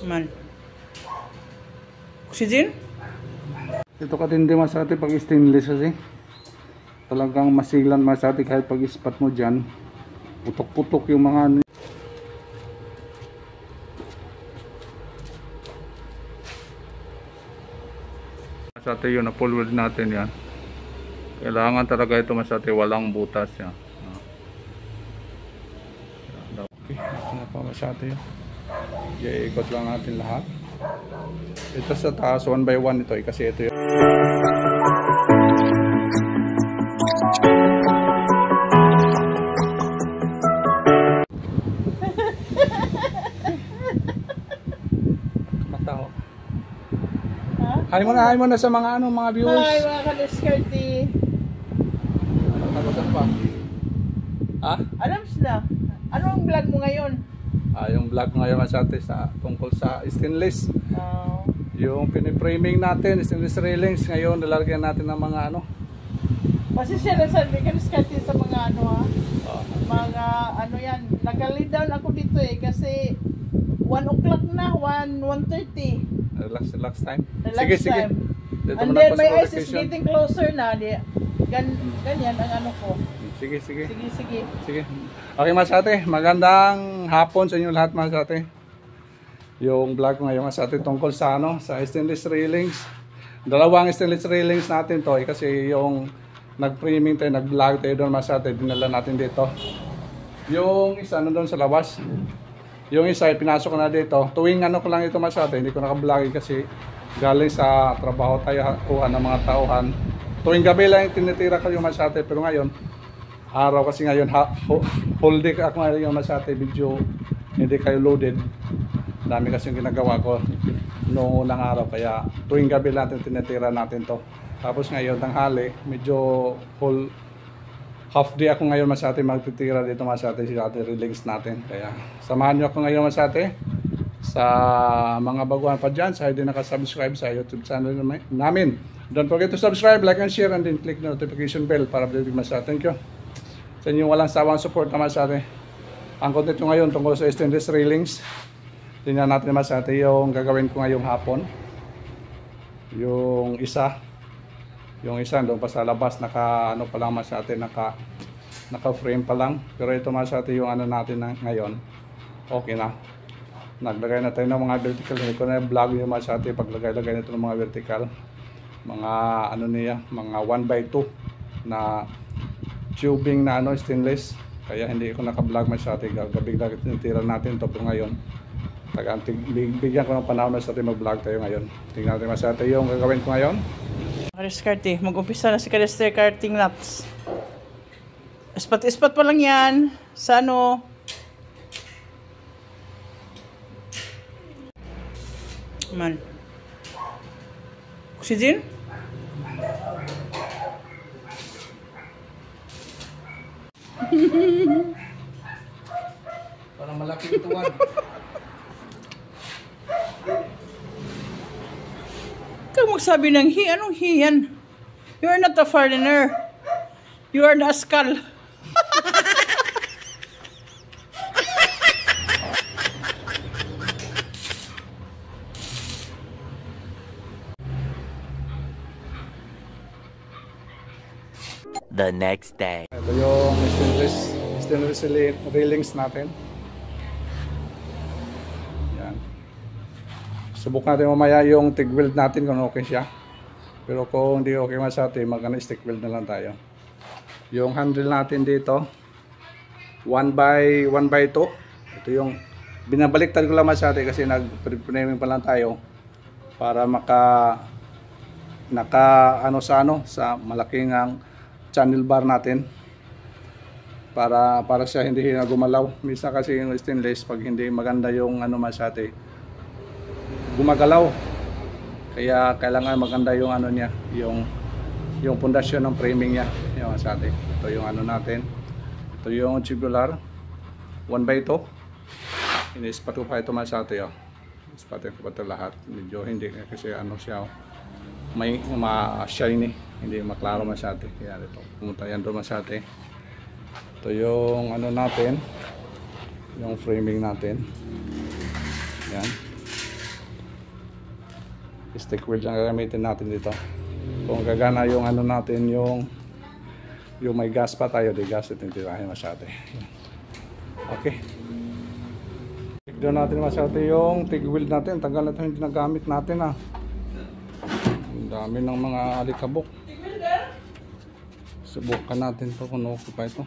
Man. Oxygen? Ito katindi masati pag stainless kasi. Talagang masilan masati kahit pag ispat mo dyan. Putok-putok yung mga ano. Masati yun na full weld natin yan. Kailangan talaga ito masati walang butas yan. Okay, ito na pa masati yun. Iikot lang natin lahat. Ito sa taas 1 by 1 ito kasi ito yun. Mataho. Hi mo na sa mga ano mga viewers. Hi mga ka-discarte. Ano pa? Ha? Alam sila. Ano ang vlog mo ngayon? Yung vlog ngayon sa atin tungkol sa stainless. Yung pinipraming natin, stainless railings. Ngayon nilalagyan natin ng mga ano. Pasisya lang sa ka-discarte sa mga ano ha. Mga ano yan. Nag-lead down ako dito kasi 1 o'clock na, 1:30. Relax time. Relax Sige. time. And then my eyes is getting closer na. Ganyan ang ano ko. Sige. Sige. Okay masate, magandang hapon sa inyo lahat masate. Yung vlog ngayon masate tungkol sa ano, sa stainless railings. Dalawang stainless railings natin to kasi yung nag-framing tayo, nag-vlog tayo doon masate, dinala natin dito. Yung isa doon sa labas. Yung isa pinasok ko na dito. Tuwing ano ko lang ito masate, hindi ko naka-vlog kasi galing sa trabaho tayo kuha ng mga tauhan. Tuwing gabi lang tinitira ko yung masate pero ngayon araw kasi ngayon whole day ako ngayon masate video hindi kayo loaded. Dami kasi yung ginagawa ko noong unang araw kaya tuwing gabi natin tinitira natin to. Tapos ngayon tanghali medyo whole half day ako ngayon masate magtitira dito masate sa ating release natin. Kaya samahan nyo ako ngayon masate sa mga baguhan pa dyan sa hindi nakasubscribe sa YouTube channel namin. Don't forget to subscribe, like and share and then click the notification bell para update masate. Thank you sa inyong walang sawang support naman sa atin. Ang content ko ngayon tungkol sa stainless railings. Tingnan natin naman sa atin yung gagawin ko ngayong hapon. Yung isa doon pa sa labas naka ano pa lang mas sa atin naka frame pa lang. Pero ito mas sa atin yung ano natin na, ngayon. Okay na. Naglagay na tayo ng mga vertical. Hindi ko na vlog yung mas sa atin paglagay-lagay nito ng mga vertical. Mga ano niya, mga 1 by 2 na tubing na ano stainless kaya hindi ko naka-vlog masyado gabi-gabi tinitira natin ito po ngayon bigyan ko ng panahon na sa atin mag-vlog tayo ngayon. Tingnan natin masyado yung gagawin ko ngayon. Ka-discarte, mag-umpisa na si ka-discarte nuts. Ispat pa lang yan sa ano man. Oxygen? Parang malaki ito one. Ikaw magsabi ng he. Anong he yan? You are not a foreigner. You are the askal. The next day. Ito yung stainless railings natin. Yan. Subukan natin mamaya yung TIG weld natin kung okay siya. Pero kung hindi okay masati, mag-stick weld na lang tayo. Yung handle natin dito 1 by 2. Ito yung binabaliktad ko lang masati kasi nag-framing pa lang tayo para ano sa malaking ang channel bar natin para siya hindi na gumalaw. Minsan kasi yung stainless pag hindi maganda yung ano masate gumagalaw. Kaya kailangan maganda yung ano niya, yung pundasyon ng framing niya, yung masate. Ito yung ano natin. Ito yung tubular 1 by 2. Inispat ko pa ito masate oh. Ispatin ko pa ito lahat. Medyo hindi kasi ano siya oh. May shiny, hindi maklaro masyado. Kaya ito, pumunta yan doon masyado. Ito yung ano natin, yung framing natin. Yan. stick wheel lang gagamitin natin dito. Kung gagana yung ano natin, yung may gas pa tayo, di gas ito tirahin masyado. Okay. Tignan natin masyado yung tig wheel natin. Tagal na ito hindi nagamit natin ah. Ang dami ng mga alikabok. Subukan natin to kung okay pa ito.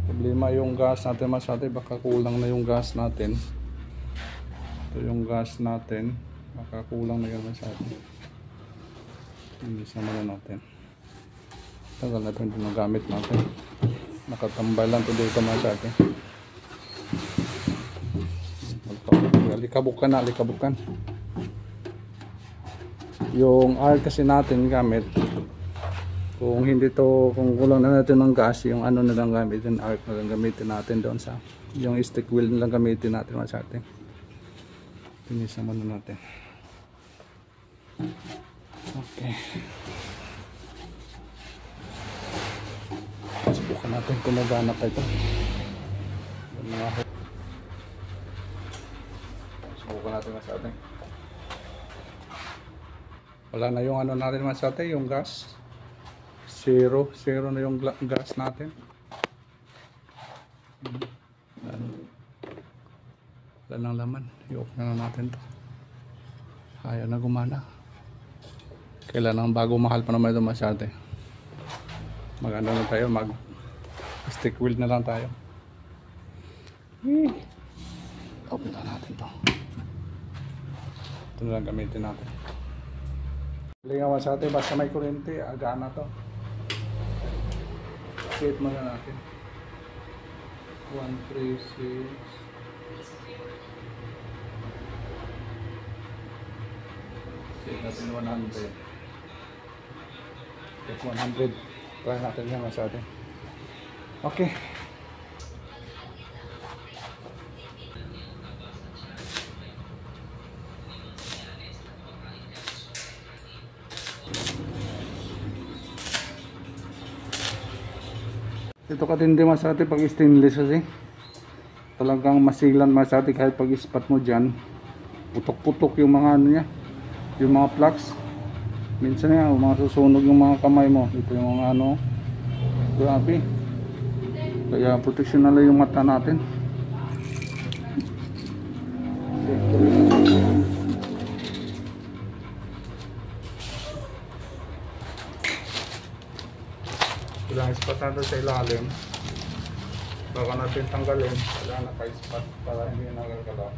Problema yung gas natin masyado, baka kulang na yung gas natin. Ito yung gas natin, baka kulang na yun masyado. Hindi naman natin. Tagal na ito hindi nagamit natin. Nakatambay lang ito dito masyado. Likabukan na, likabukan. Yung R kasi natin gamit, kung hindi to, kung kulang na natin ng gas, yung ano na lang gamitin, arc na lang gamitin natin doon sa, yung stick wheel na lang gamitin natin masyado. Pinis naman na natin. Okay. Subukan natin kung nagana pa ito. Subukan natin masyado. Wala na yung ano natin masyado, yung gas. Zero na yung gas natin. Wala nang laman. I-off na natin to. Ayaw na gumana. Kailangan bago mahal pa naman ito masyado. Mag-ano na tayo, mag stick wheel na lang tayo. Open na natin to. Ito na lang gamitin natin. Lingawan sa atin, basta may kuryente, agana to. Set muna natin. 136. Set natin 100. Set 100. Try natin yan sa atin. Okay. Ito katindi masati pag stainless kasi talagang masilan masati kahit pag ispat mo dyan, putok-putok yung mga ano niya, yung mga plugs. Minsan nga mga susunog yung mga kamay mo. Ito yung mga ano, grabe. Kaya protection na lang yung mata natin. Ilang ispatado sa ilalim, baka natin tanggalin. Wala naka-ispat para hindi nagagalaw.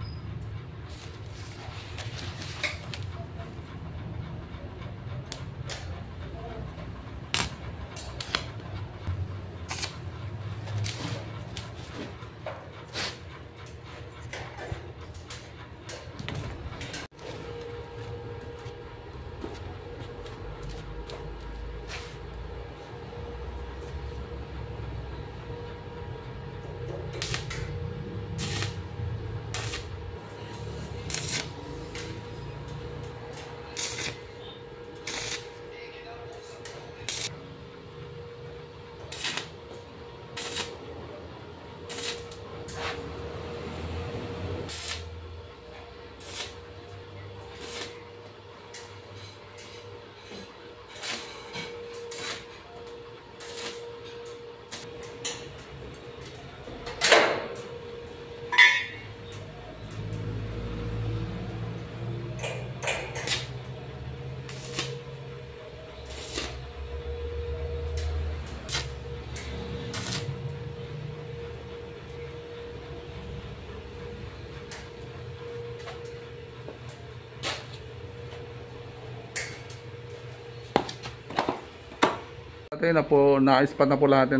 Na po, na-ispat na po lahat.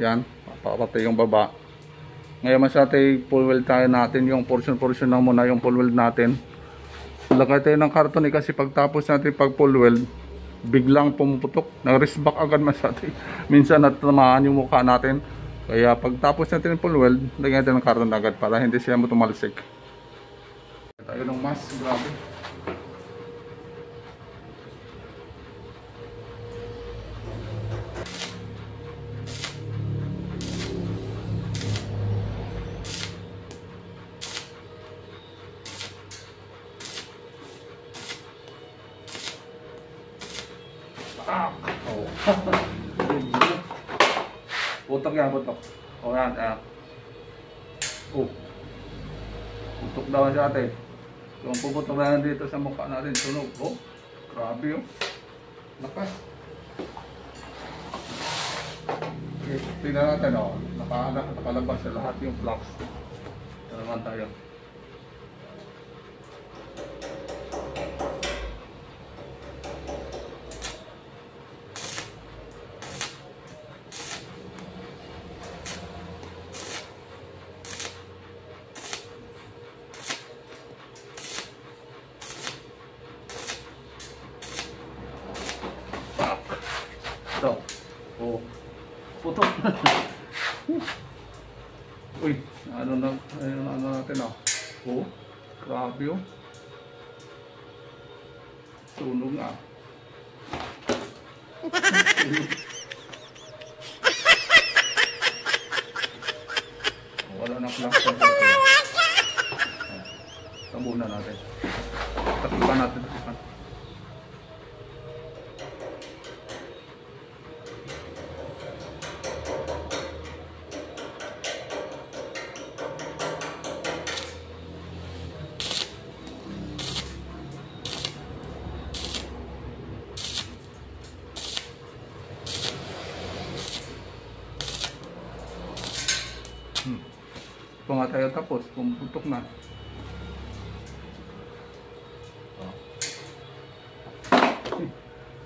Yan, papatay yung baba. Ngayon masyate full weld tayo natin, yung portion na muna yung full weld natin. Lagay tayo ng karton kasi pagtapos natin pag full weld, biglang pumuputok, nag-wrist back agad masyate. Minsan natamaan yung mukha natin. Kaya pagtapos natin yung full weld, lagyan natin ng karton agad para hindi siya mo tumalsik. Tayo ng mask, grabe. Oh. Putok yan, putok. O yan, oh. Putok daw siya ate. Kung puputok na dito sa mukha natin, tunog. Oh, grabe yun. Lakas. Okay, tingnan natin o. Nakalabas sa lahat yung flux. Ito naman tayo. Ito. Oh. Putok. Uy, ano natin ah. Oh, grabe oh. Sunog nga. Wala na plug sa dito. Tabunan natin. Takipan natin. Ito nga tayo tapos, pumuputok na.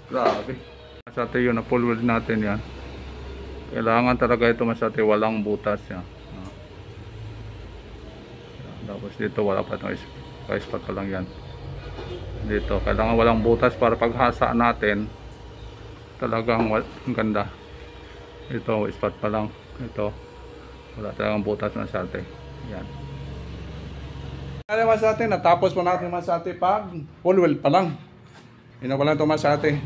Grabe. Masate yun, na-full weld natin yan. Kailangan talaga ito masate, walang butas yan. Tapos dito wala pa itong spot pa lang yan. Dito, kailangan walang butas para paghasa natin, talagang ganda. Ito, spot pa lang. Ito. Wala talagang butas masate. Yan. Kaya masate, natapos po natin masate pag full weld pa lang. Ina pa lang ito masate.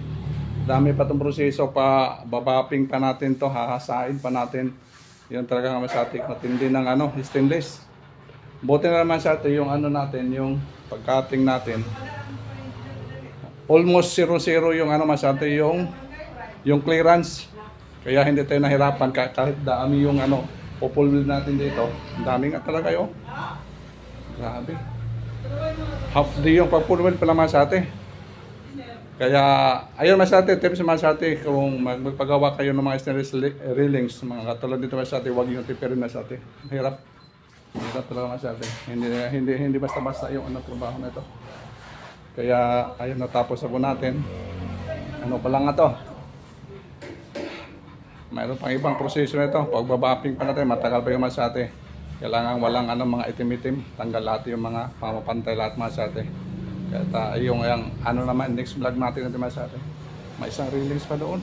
Dami pa itong proseso pa, babaping pa natin to, hahasain pa natin. Yan talaga masate, matindi ng stainless. Buti na naman masate yung natin, yung pagkating natin. Almost 0-0 yung masate, yung clearance. Kaya hindi tayo nahirapan kahit dami yung full weld natin dito. Ang dami nga talaga yun. Grabe. Half day yung pag full weld pala masate. Kaya ayun masate, tips masate, kung magpagawa kayo ng mga stainless railings, mga katulad dito masate, huwag yung tipirin masate. Hirap. Hirap talaga masate. Hindi basta-basta yung trabaho na ito. Kaya ayun, natapos na po natin. Ano pa lang nga to. Mayroon pang ibang proseso nito. Pagbabaping pa natin, matagal pa yung masate. Kailangan walang mga itim-itim. Tanggal lahat yung mga pamapantay lahat masate. Kaya yung naman, next vlog natin masate. May isang railings pa doon.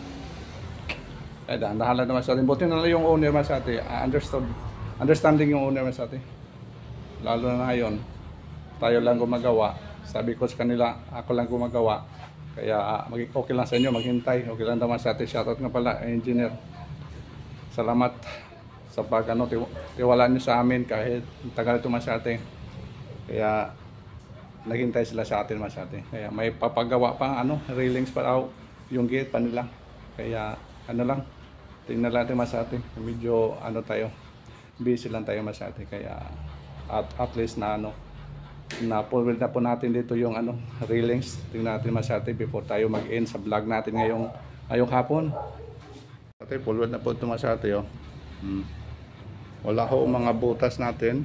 Kaya dahan-dahan lang masate. Buti na lang yung owner masate. Understanding yung owner masate. Lalo na ngayon, tayo lang gumagawa. Sabi ko sa kanila, ako lang gumagawa. Kaya okay lang sa inyo, maghintay. Okay lang daw masate. Shoutout nga pala, engineer. Salamat sa tiwala nyo sa amin kahit tagal ito masate. Kaya naghintay sila sa atin masate. Kaya may papagawa pa railings pa raw yung gate pa nila. Kaya lang, tingnan natin masate. Medyo tayo, busy lang tayo masate. Kaya at least na na full weld na po natin dito yung railings. Tingnan natin masate before tayo mag-end sa vlog natin ngayong hapon. Masate, full weld na po ito masate Wala ho mga butas natin.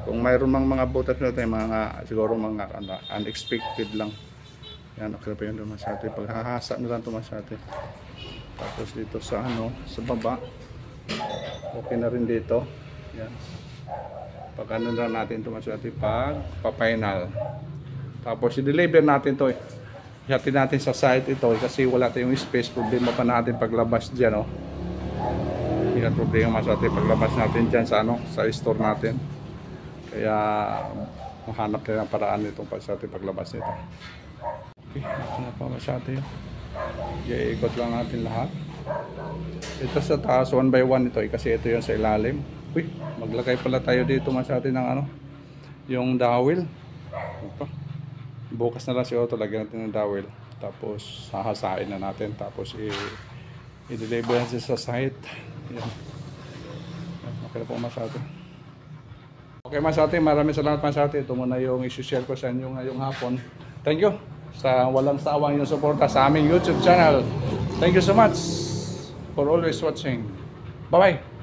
Kung mayroon mga butas natin, siguro mga unexpected lang. Yan, okay pa yun masate. Paghahasa na lang ito masate. Tapos dito sa sa baba, okay na rin dito. Yan. Pag na natin ito masate, pag pa-final. Tapos i-deliver natin ito Ihatid natin sa site ito kasi wala tayong space. Problema pa natin paglabas dyan Yan problema masate paglabas natin dyan sa sa store natin. Kaya mahanap tayo ng paraan nitong masate paglabas nito. Okay, ito na pa masate i-ikot lang natin lahat. Ito sa taas 1 by 1 ito kasi ito yung sa ilalim. Uy, maglagay pala tayo dito masate ng yung dowel. Bukas na lang si Otto, lagyan natin ng dowel. Tapos hahasain na natin. Tapos i-deliver natin sa site. Yan. Okay po Masate. Okay Masate, maraming salamat Masate. Ito muna yung isi-share ko sa inyo ngayong hapon. Thank you sa walang sawang yung suporta sa aming YouTube channel. Thank you so much for always watching. Bye-bye!